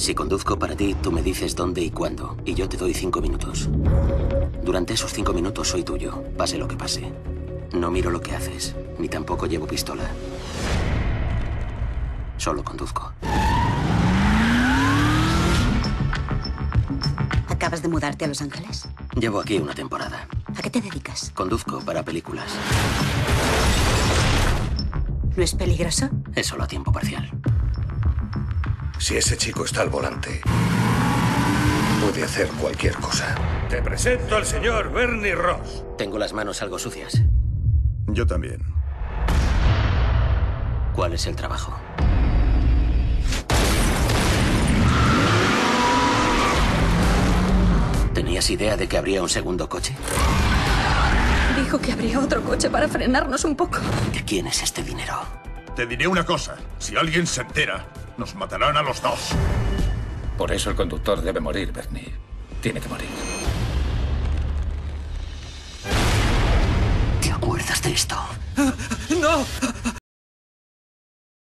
Si conduzco para ti, tú me dices dónde y cuándo, y yo te doy 5 minutos. Durante esos 5 minutos soy tuyo, pase lo que pase. No miro lo que haces, ni tampoco llevo pistola. Solo conduzco. ¿Acabas de mudarte a Los Ángeles? Llevo aquí una temporada. ¿A qué te dedicas? Conduzco para películas. ¿No es peligroso? Es solo a tiempo parcial. Si ese chico está al volante, puede hacer cualquier cosa. Te presento al señor Bernie Ross. Tengo las manos algo sucias. Yo también. ¿Cuál es el trabajo? ¿Tenías idea de que habría un segundo coche? Dijo que habría otro coche para frenarnos un poco. ¿De quién es este dinero? Te diré una cosa. Si alguien se entera, nos matarán a los dos. Por eso el conductor debe morir, Bernie. Tiene que morir. ¿Te acuerdas de esto? ¡No!